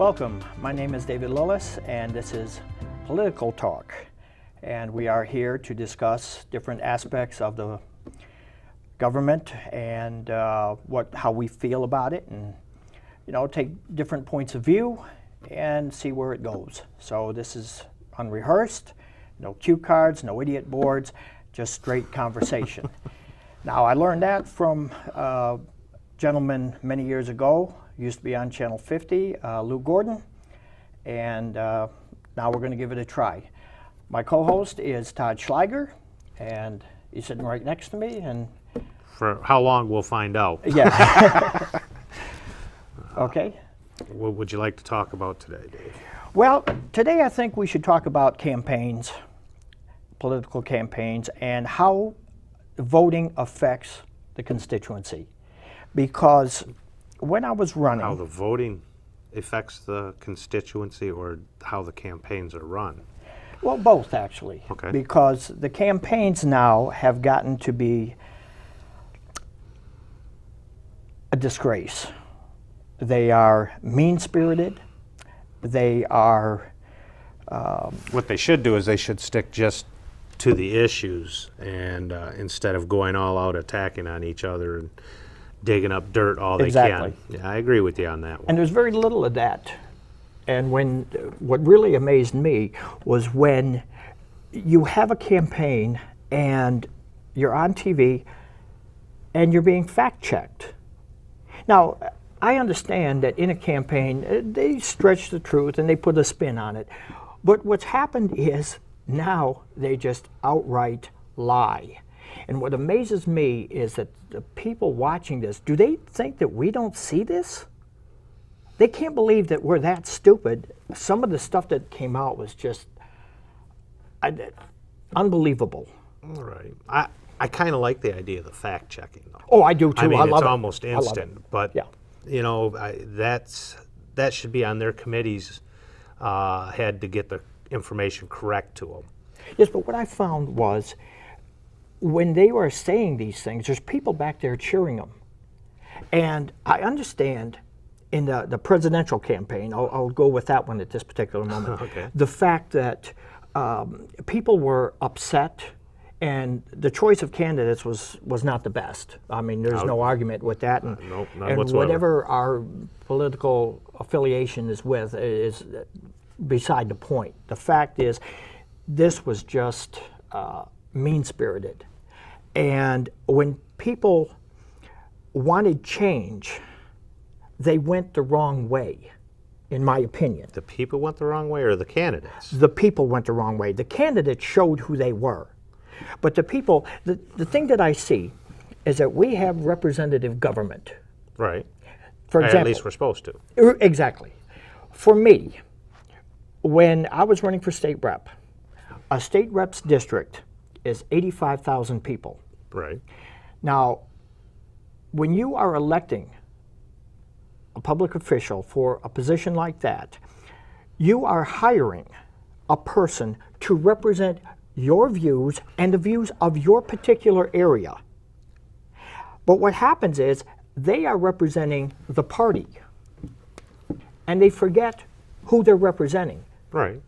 Welcome. My name is David Lillis, and this is Political Talk. And we are here to discuss different aspects of the government and how we feel about it, and take different points of view and see where it goes. So this is unrehearsed, no cue cards, no idiot boards, just straight conversation. Now, I learned that from a gentleman many years ago, used to be on Channel 50, Lou Gordon, and now we're going to give it a try. My co-host is Todd Schleiger, and he's sitting right next to me. And for how long, we'll find out. Yeah. Okay. What would you like to talk about today, Dave? Well, today I think we should talk about campaigns, political campaigns, and how voting affects the constituency. Because when I was running... How the voting affects the constituency, or how the campaigns are run? Well, both, actually. Okay. Because the campaigns now have gotten to be a disgrace. They are mean-spirited. They are... What they should do is they should stick just to the issues, and instead of going all out attacking on each other and digging up dirt all they Exactly. can. Yeah, I agree with you on that one. And there's very little of that. And what really amazed me was when you have a campaign and you're on TV and you're being fact-checked. Now, I understand that in a campaign, they stretch the truth and they put a spin on it. But what's happened is now they just outright lie. And what amazes me is that the people watching this, do they think that we don't see this? They can't believe that we're that stupid. Some of the stuff that came out was just unbelievable. All right. I kind of like the idea of the fact checking, though. Oh, I do too. I mean, love it's it. almost instant, but yeah. That should be on their committee's head to get the information correct to them. Yes, but what I found was when they were saying these things, there's people back there cheering them. And I understand in the presidential campaign, I'll go with that one at this particular moment, Okay. the fact that people were upset and the choice of candidates was not the best. I mean, there's no argument with that. And, nope, none and whatsoever. whatever our political affiliation is with is beside the point. The fact is, this was just mean-spirited. And when people wanted change, they went the wrong way, in my opinion. The people went the wrong way, or the candidates? The people went the wrong way. The candidates showed who they were. But the people, the thing that I see is that we have representative government. Right. For example, at least we're supposed to. Exactly. For me, when I was running for state rep, a state rep's district is 85,000 people. Right. Now, when you are electing a public official for a position like that, you are hiring a person to represent your views and the views of your particular area. But what happens is they are representing the party, and they forget who they're representing. Right.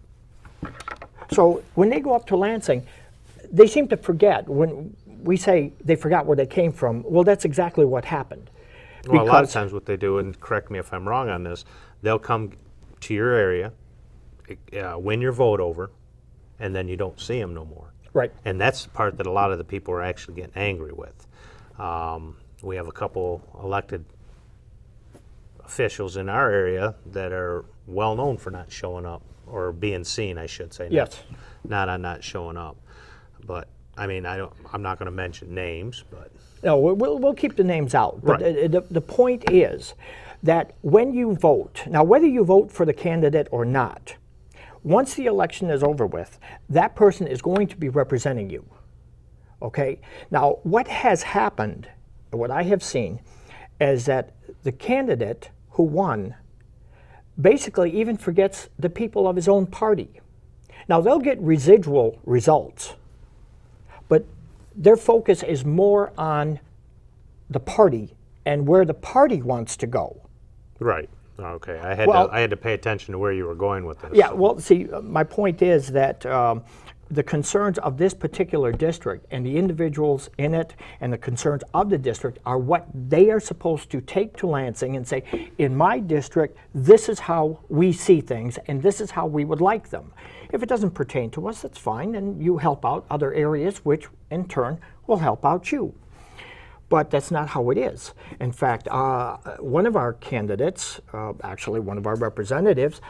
So when they go up to Lansing, they seem to forget. When we say they forgot where they came from, well, that's exactly what happened. Well, a lot of times what they do, and correct me if I'm wrong on this, they'll come to your area, win your vote over, and then you don't see them no more. Right. And that's the part that a lot of the people are actually getting angry with. We have a couple elected officials in our area that are well known for not showing up, or being seen, I should say. Yes. Not showing up. But I mean, I'm not going to mention names, but No, we'll keep the names out. But Right. the point is that when you vote, now whether you vote for the candidate or not, once the election is over with, that person is going to be representing you. Okay? Now, what has happened, what I have seen, is that the candidate who won basically even forgets the people of his own party. Now, they'll get residual results, but their focus is more on the party and where the party wants to go. right. Okay, I had Well- to pay attention to where you were going with this. Yeah, so- well, see, my point is that the concerns of this particular district and the individuals in it and the concerns of the district are what they are supposed to take to Lansing and say, in my district, this is how we see things and this is how we would like them. If it doesn't pertain to us, that's fine, and you help out other areas, which in turn will help out you. But that's not how it is. In fact, one of our candidates, actually one of our representatives,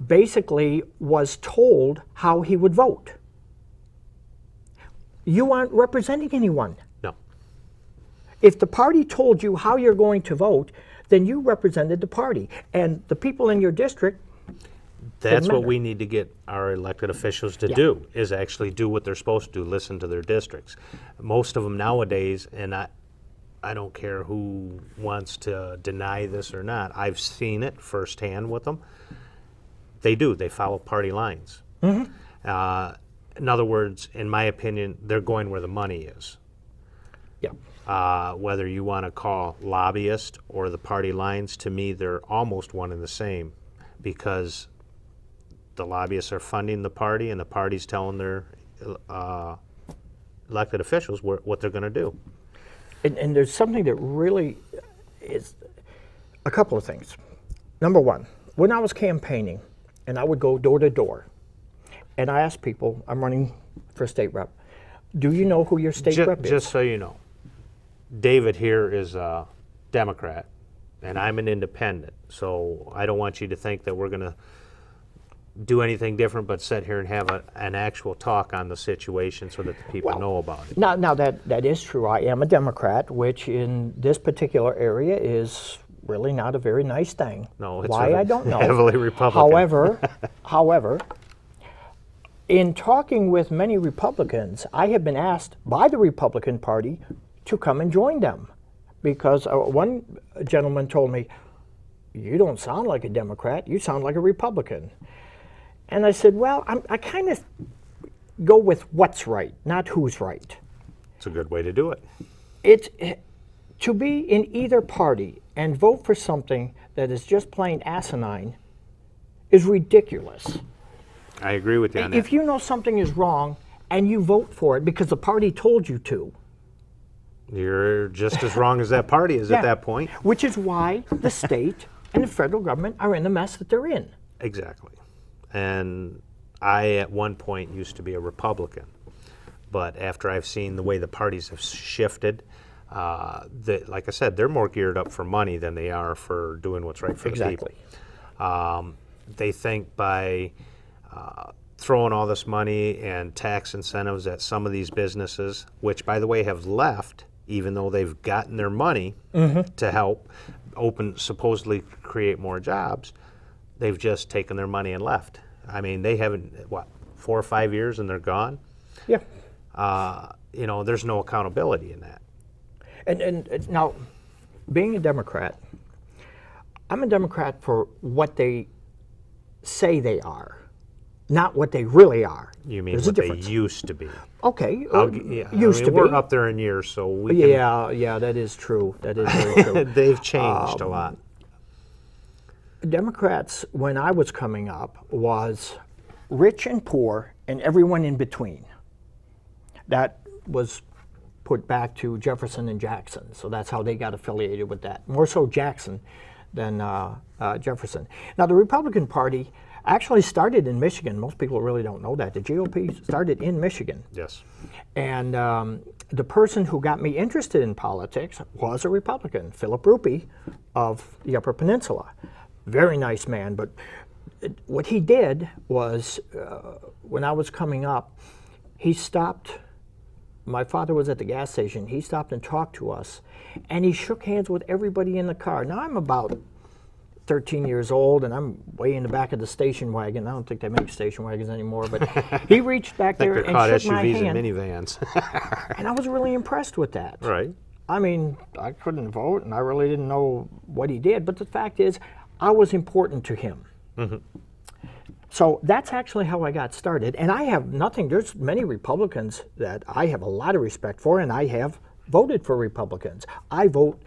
basically was told how he would vote. You aren't representing anyone. No. If the party told you how you're going to vote, then you represented the party. And the people in your district, That's what matter. we need to get our elected officials to do, is actually do what they're supposed to do, listen to their districts. Most of them nowadays, and I don't care who wants to deny this or not, I've seen it firsthand with them. They do, they follow party lines. In other words, in my opinion, they're going where the money is. yeah. Whether you want to call lobbyist or the party lines, to me, they're almost one and the same, because the lobbyists are funding the party and the party's telling their elected officials what they're going to do. And there's something that really is a couple of things. Number one, when I was campaigning and I would go door to door and I asked people, I'm running for state rep, do you know who your state rep is? Just so you know, David here is a Democrat and I'm an independent, so I don't want you to think that we're going to do anything different but sit here and have an actual talk on the situation so that the people know about it. Now that is true. I am a Democrat, which in this particular area is really not a very nice thing. No, it's why I don't know. heavily Republican. However, in talking with many Republicans, I have been asked by the Republican Party to come and join them, because one gentleman told me, "You don't sound like a Democrat. You sound like a Republican." And I said, well, I kind of go with what's right, not who's right. It's a good way to do it. It's to be in either party and vote for something that is just plain asinine is ridiculous. I agree with you on that. If you know something is wrong and you vote for it because the party told you to, You're just as wrong as that party is at that point. which is why the state and the federal government are in the mess that they're in. Exactly. And I, at one point, used to be a Republican. But after I've seen the way the parties have shifted, like I said, they're more geared up for money than they are for doing what's right for the people. They think by throwing all this money and tax incentives at some of these businesses, which, by the way, have left, even though they've gotten their money to help supposedly create more jobs, they've just taken their money and left. I mean, they haven't, 4 or 5 years and they're gone? Yeah. There's no accountability in that. And now, being a Democrat, I'm a Democrat for what they say they are, not what they really are. You mean There's what a they difference. used to be? Okay, Used to be. We're up there in years, so we can, Yeah, that is true. That is very true. they've changed a lot. Democrats, when I was coming up, was rich and poor and everyone in between. That was put back to Jefferson and Jackson, so that's how they got affiliated with that. More so Jackson than Jefferson. Now, the Republican Party actually started in Michigan. Most people really don't know that. The GOP started in Michigan. Yes. And the person who got me interested in politics was a Republican, Philip Ruppe of the Upper Peninsula. Very nice man, but what he did was, when I was coming up, he stopped. My father was at the gas station. He stopped and talked to us, and he shook hands with everybody in the car. Now, I'm about 13 years old, and I'm way in the back of the station wagon. I don't think they make station wagons anymore, but he reached back there They're called and shook my SUVs hand, and minivans. and I was really impressed with that. Right. I mean, I couldn't vote, and I really didn't know what he did, but the fact is, I was important to him. So that's actually how I got started. And I have nothing, there's many Republicans that I have a lot of respect for, and I have voted for Republicans. I vote,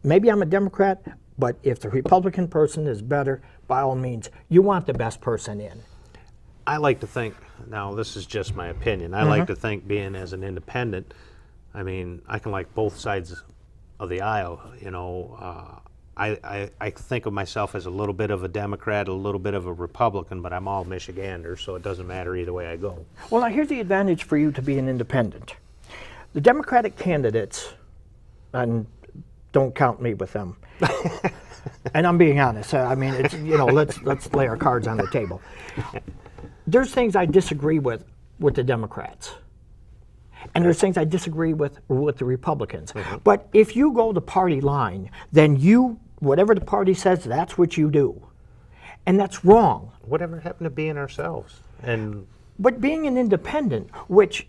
maybe I'm a Democrat, But if the Republican person is better, by all means, you want the best person in. I like to think, now this is just my opinion, I like to think being as an independent, I mean, I can like both sides of the aisle, you know. I think of myself as a little bit of a Democrat, a little bit of a Republican, but I'm all Michigander, so it doesn't matter either way I go. Well, now here's the advantage for you to be an independent. The Democratic candidates, and don't count me with them, and I'm being honest. I mean, it's, you know, let's lay our cards on the table. There's things I disagree with the Democrats, and there's things I disagree with the Republicans. But if you go the party line, then whatever the party says, that's what you do, and that's wrong. Whatever happened to being ourselves? But being an independent, which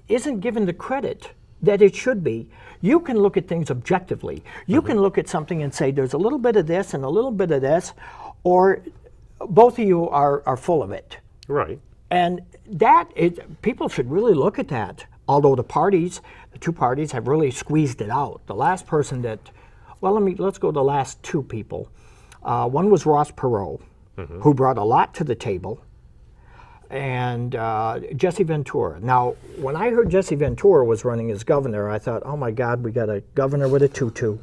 isn't given the credit that it should be, you can look at things objectively. You can look at something and say, there's a little bit of this and a little bit of this, or both of you are full of it. Right. And people should really look at that. Although the two parties have really squeezed it out. The last person let's go to the last two people. One was Ross Perot, who brought a lot to the table, and Jesse Ventura. Now, when I heard Jesse Ventura was running as governor, I thought, oh my God, we got a governor with a tutu.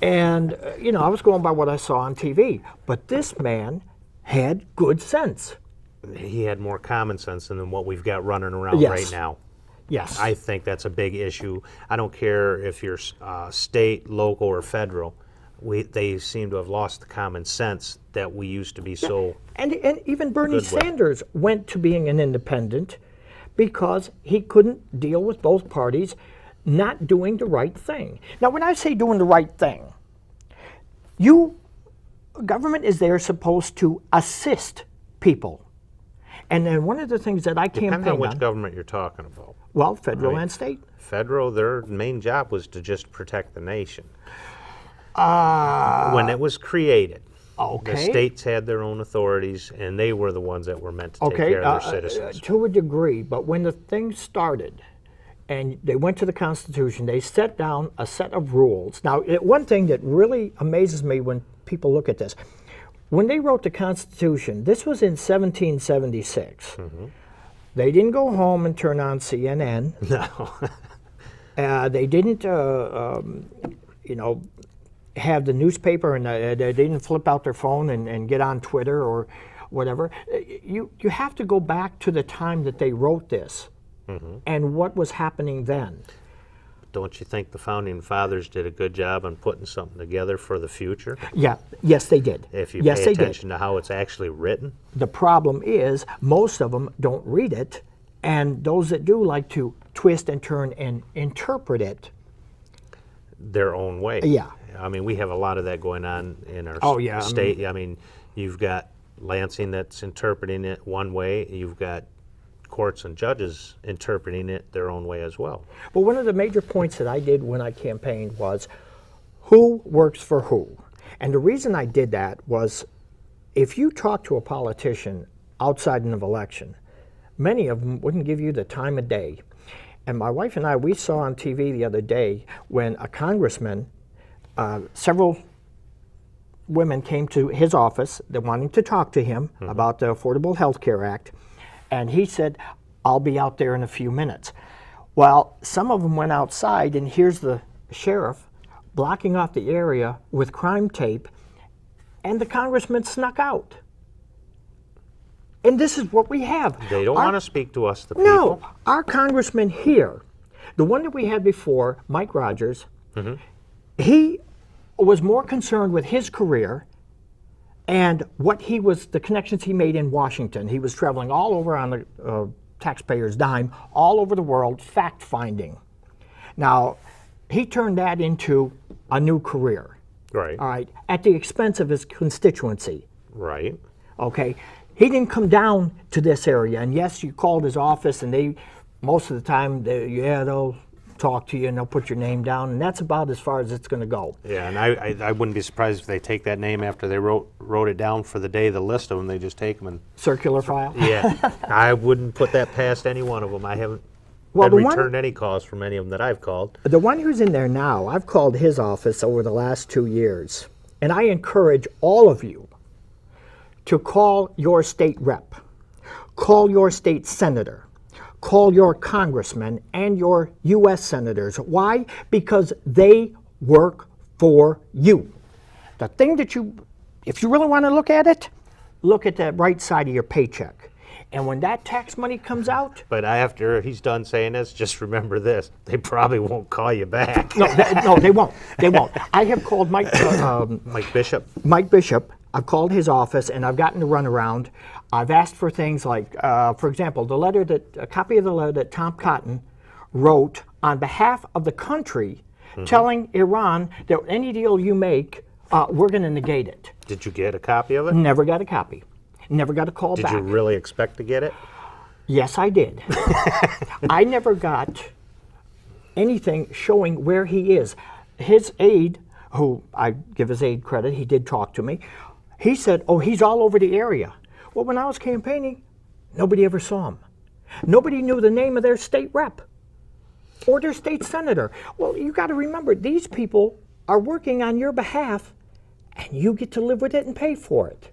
And, you know, I was going by what I saw on TV. But this man had good sense. He had more common sense than what we've got running around right now. Yes. I think that's a big issue. I don't care if you're state, local, or federal. They seem to have lost the common sense that we used to be so. And even Bernie Sanders went to being an independent because he couldn't deal with both parties not doing the right thing. Now, when I say doing the right thing, government is there supposed to assist people. And then one of the things that I campaigned on... Depends on which government you're talking about. Well, federal and state. Federal, their main job was to just protect the nation. When it was created, the states had their own authorities, and they were the ones that were meant to take care of their citizens. To a degree, but when the thing started, and they went to the Constitution, they set down a set of rules. Now, one thing that really amazes me when people look at this, when they wrote the Constitution, this was in 1776. They didn't go home and turn on CNN. No. They didn't, have the newspaper, and they didn't flip out their phone and get on Twitter or whatever. You have to go back to the time that they wrote this and what was happening then. Don't you think the Founding Fathers did a good job on putting something together for the future? Yeah, yes, they did. If you pay attention to how it's actually written. The problem is most of them don't read it, and those that do like to twist and turn and interpret it their own way. Yeah. I mean, we have a lot of that going on in our state. I mean, you've got Lansing that's interpreting it one way. You've got courts and judges interpreting it their own way as well. But one of the major points that I did when I campaigned was who works for who. And the reason I did that was if you talk to a politician outside of an election, many of them wouldn't give you the time of day. And my wife and I, we saw on TV the other day when a congressman, several women came to his office wanting to talk to him about the Affordable Health Care Act. And he said, I'll be out there in a few minutes. Well, some of them went outside, and here's the sheriff blocking off the area with crime tape, and the congressman snuck out. And this is what we have. They don't want to speak to us, the people. No, our congressman here, the one that we had before, Mike Rogers, he was more concerned with his career and the connections he made in Washington. He was traveling all over on the taxpayer's dime, all over the world, fact-finding. Now, he turned that into a new career. Right. All right, at the expense of his constituency. Right. Okay, he didn't come down to this area, and yes, you called his office, and most of the time, they'll talk to you and they'll put your name down, and that's about as far as it's going to go. Yeah, and I wouldn't be surprised if they take that name after they wrote it down for the day, the list of them, they just take them and... Circular file? Yeah, I wouldn't put that past any one of them. I haven't Well, and the one- returned any calls from any of them that I've called. The one who's in there now, I've called his office over the last 2 years, and I encourage all of you to call your state rep, call your state senator, call your congressman and your U.S. senators. Why? Because they work for you. The thing that if you really want to look at it, look at the right side of your paycheck. And when that tax money comes out, But after he's done saying this, just remember this: they probably won't call you back. no, they won't. They won't. I have called Mike Bishop. Mike Bishop. I've called his office and I've gotten to run around. I've asked for things like, for example, a copy of the letter that Tom Cotton wrote on behalf of the country, telling Iran that any deal you make, we're going to negate it. Did you get a copy of it? Never got a copy. Never got a call Did back. you really expect to get it? Yes, I did. I never got anything showing where he is. His aide, who I give his aide credit, he did talk to me. He said, oh, he's all over the area. Well, when I was campaigning, nobody ever saw him. Nobody knew the name of their state rep or their state senator. Well, you got to remember, these people are working on your behalf, and you get to live with it and pay for it.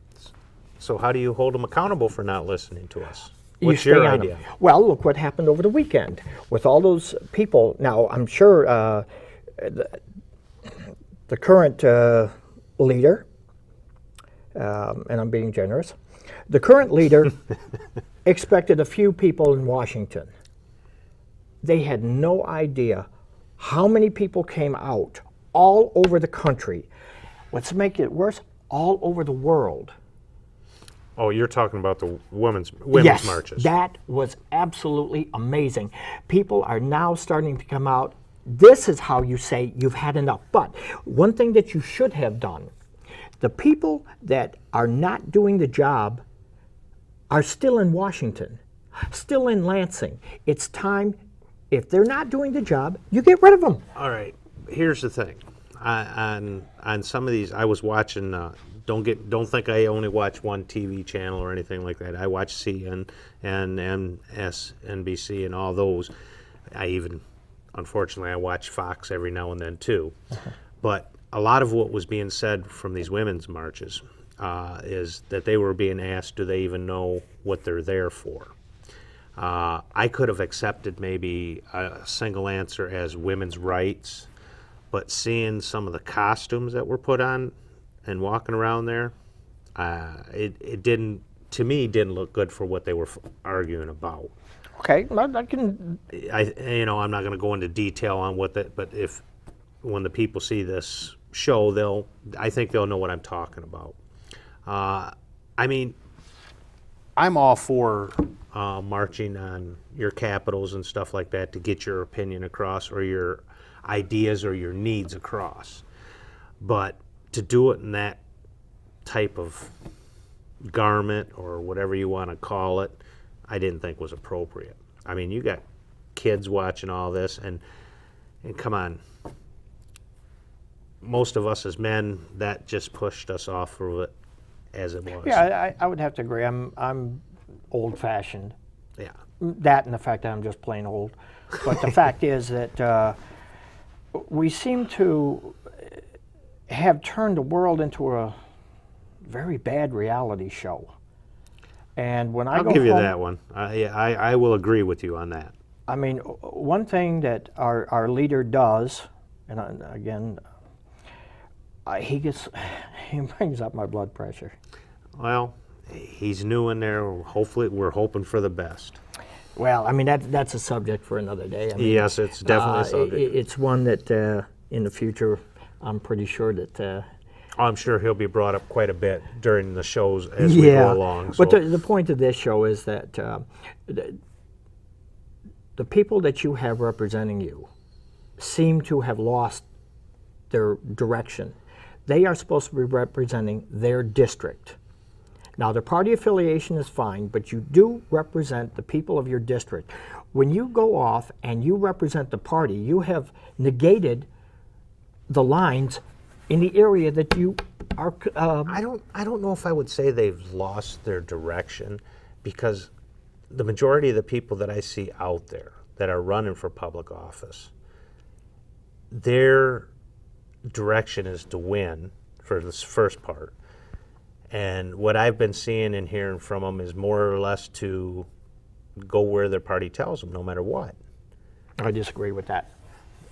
So how do you hold them accountable for not listening to us? You What's stay your on idea? them. Well, look what happened over the weekend with all those people. Now, I'm sure the current leader, and I'm being generous, the current leader expected a few people in Washington. They had no idea how many people came out all over the country. Let's make it worse, all over the world. Oh, you're talking about the women's Yes, marches. that was absolutely amazing. People are now starting to come out. This is how you say you've had enough. But one thing that you should have done, the people that are not doing the job are still in Washington, still in Lansing. It's time, if they're not doing the job, you get rid of them. All right. Here's the thing. On some of these, I was watching. Don't think I only watch one TV channel or anything like that. I watch CNN and MSNBC and all those. Unfortunately, I watch Fox every now and then too. But a lot of what was being said from these women's marches is that they were being asked, do they even know what they're there for? I could have accepted maybe a single answer as women's rights, but seeing some of the costumes that were put on and walking around there, it didn't, to me, didn't look good for what they were arguing about. Okay, well, I can. I'm not going to go into detail on but when the people see this show, I think they'll know what I'm talking about. I'm all for marching on your capitals and stuff like that to get your opinion across or your ideas or your needs across. But to do it in that type of garment or whatever you want to call it, I didn't think was appropriate. I mean, you got kids watching all this, and come on, most of us as men, that just pushed us off of it as it was. Yeah, I would have to agree. I'm old-fashioned. Yeah. That and the fact that I'm just plain old. But the fact is that we seem to have turned the world into a very bad reality show. And when I'll give you that one. I will agree with you on that. I mean, one thing that our leader does, and again, he brings up my blood pressure. Well, he's new in there. Hopefully, we're hoping for the best. Well, I mean, that's a subject for another day. I mean, yes, it's definitely a subject. It's one that in the future, I'm pretty sure that. I'm sure he'll be brought up quite a bit during the shows as we go along. So. But the point of this show is that the people that you have representing you seem to have lost their direction. They are supposed to be representing their district. Now, their party affiliation is fine, but you do represent the people of your district. When you go off and you represent the party, you have negated the lines in the area that you are. I don't know if I would say they've lost their direction, because the majority of the people that I see out there, that are running for public office, their direction is to win for this first part. And what I've been seeing and hearing from them is more or less to go where their party tells them, no matter what. I disagree with that.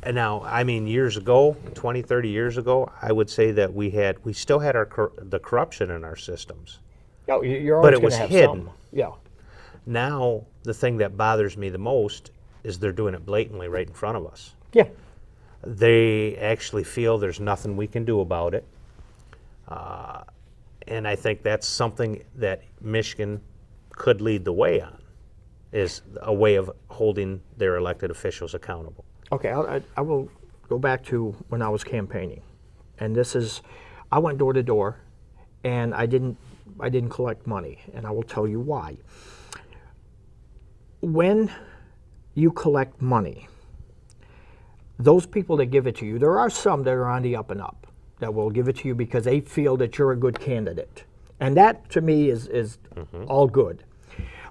And now, I mean, years ago, 20, 30 years ago, I would say that we still had the corruption in our systems. Oh, you're But always it was gonna have hidden. some. Yeah. Now, the thing that bothers me the most is they're doing it blatantly right in front of us. Yeah. They actually feel there's nothing we can do about it. And I think that's something that Michigan could lead the way on, is a way of holding their elected officials accountable. Okay, I will go back to when I was campaigning, and I went door to door, and I didn't collect money, and I will tell you why. When you collect money, those people that give it to you, there are some that are on the up and up that will give it to you because they feel that you're a good candidate, and that to me is all good.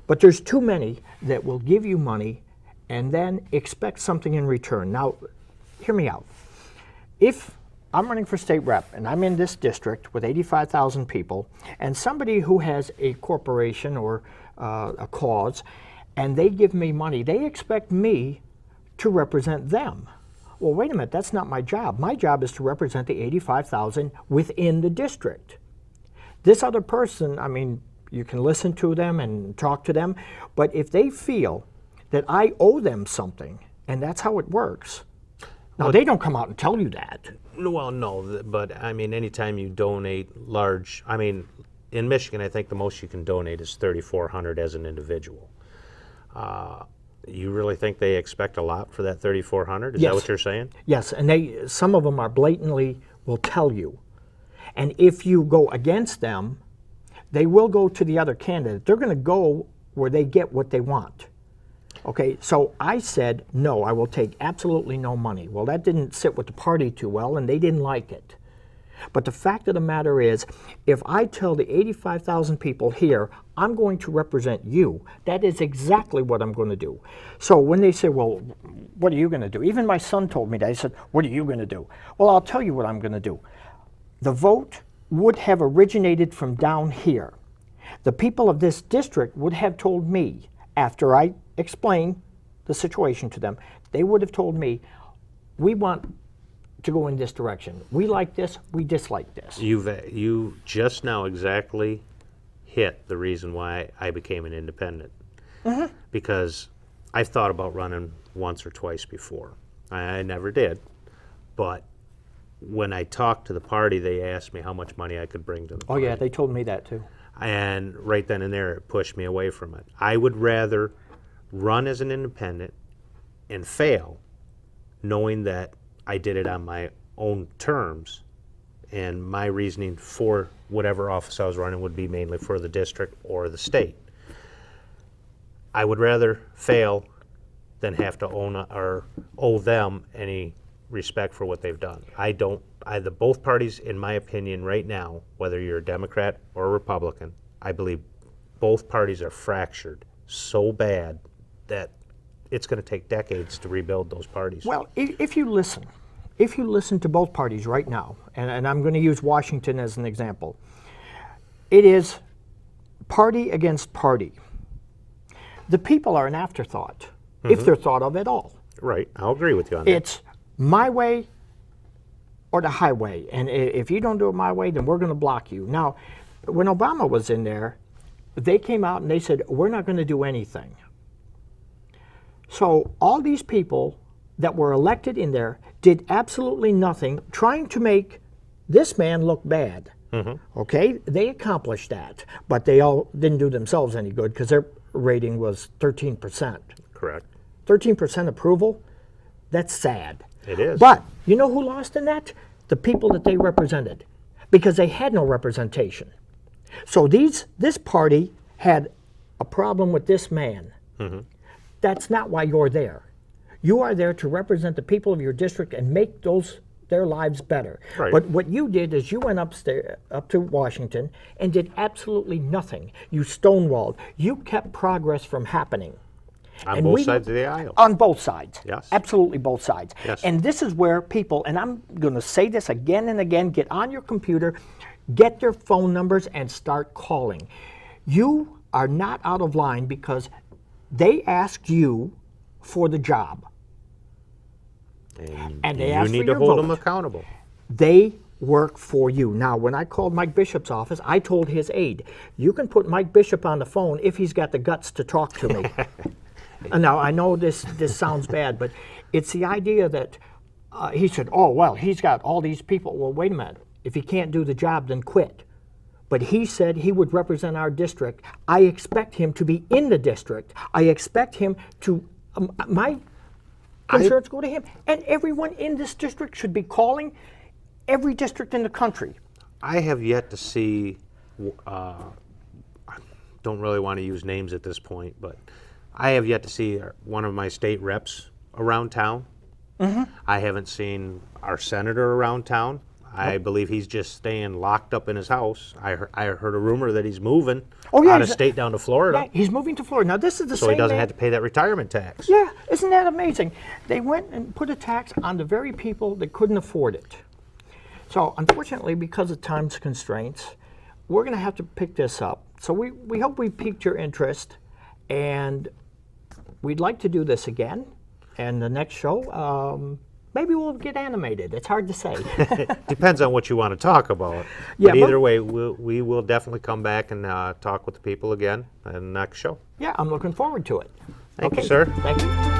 But there's too many that will give you money and then expect something in return. Now, hear me out. If I'm running for state rep and I'm in this district with 85,000 people, and somebody who has a corporation or a cause, and they give me money, they expect me to represent them. Well, wait a minute, that's not my job. My job is to represent the 85,000 within the district. This other person, I mean, you can listen to them and talk to them, but if they feel that I owe them something, and that's how it works. Now, they don't come out and tell you that. Well, no, but I mean, anytime you donate large, I mean, in Michigan, I think the most you can donate is $3,400 as an individual. You really think they expect a lot for that $3,400? Is Yes. that what you're saying? Yes, and some of them are blatantly will tell you. And if you go against them, they will go to the other candidate. They're going to go where they get what they want. Okay, so I said, no, I will take absolutely no money. Well, that didn't sit with the party too well, and they didn't like it. But the fact of the matter is, if I tell the 85,000 people here, I'm going to represent you, that is exactly what I'm going to do. So when they say, well, what are you going to do? Even my son told me that. He said, what are you going to do? Well, I'll tell you what I'm going to do. The vote would have originated from down here. The people of this district would have told me, after I explained the situation to them, they would have told me, we want to go in this direction. We like this, we dislike this. You just now exactly hit the reason why I became an independent. Mm-hmm. Because I've thought about running once or twice before. I never did. But when I talked to the party, they asked me how much money I could bring to the party. Oh yeah, they told me that too. And right then and there, it pushed me away from it. I would rather run as an independent and fail, knowing that I did it on my own terms, and my reasoning for whatever office I was running would be mainly for the district or the state. I would rather fail than have to owe them any respect for what they've done. Both parties, in my opinion, right now, whether you're a Democrat or a Republican, I believe both parties are fractured so bad that it's going to take decades to rebuild those parties. Well, if you listen to both parties right now, and I'm going to use Washington as an example, it is party against party. The people are an afterthought, if they're thought of at all. Right, I'll agree with you on that. It's my way or the highway, and if you don't do it my way, then we're going to block you. Now, when Obama was in there, they came out and they said, we're not going to do anything. So all these people that were elected in there did absolutely nothing, trying to make this man look bad. Mm-hmm. Okay, they accomplished that, but they all didn't do themselves any good because their rating was 13%. Correct. 13% approval, that's sad. It is. But you know who lost in that? The people that they represented, because they had no representation. So this party had a problem with this man. Mm-hmm. That's not why you're there. You are there to represent the people of your district and make their lives better. Right. But what you did is you went up to Washington and did absolutely nothing. You stonewalled. You kept progress from happening. On And both we- sides of the aisle. On both sides. Yes. Absolutely both sides. Yes. And this is where people, and I'm going to say this again and again, get on your computer, get their phone numbers, and start calling. You are not out of line because they asked you for the job. And they you asked need for to your hold them vote. accountable. They work for you. Now, when I called Mike Bishop's office, I told his aide, you can put Mike Bishop on the phone if he's got the guts to talk to me. Now, I know this sounds bad, but it's the idea that he said, oh, well, he's got all these people. Well, wait a minute. If he can't do the job, then quit. But he said he would represent our district. I expect him to be in the district. I expect him to, my concerns go to him. And everyone in this district should be calling every district in the country. I have yet to see, I don't really want to use names at this point, but I have yet to see one of my state reps around town. Mm-hmm. I haven't seen our senator around town. I believe he's just staying locked up in his house. I heard a rumor that he's moving out of state down to Florida, Yeah, he's moving to Florida. Now, this is the so same he doesn't man- have to pay that retirement tax. Yeah, isn't that amazing? They went and put a tax on the very people that couldn't afford it. So, unfortunately, because of time's constraints, we're going to have to pick this up. So we hope we piqued your interest, and we'd like to do this again. And the next show, maybe we'll get animated. It's hard to say. Depends on what you want to talk about. Yeah, but either but- way, we will definitely come back and talk with the people again in the next show. Yeah, I'm looking forward to it. Thank you, sir. Thank you.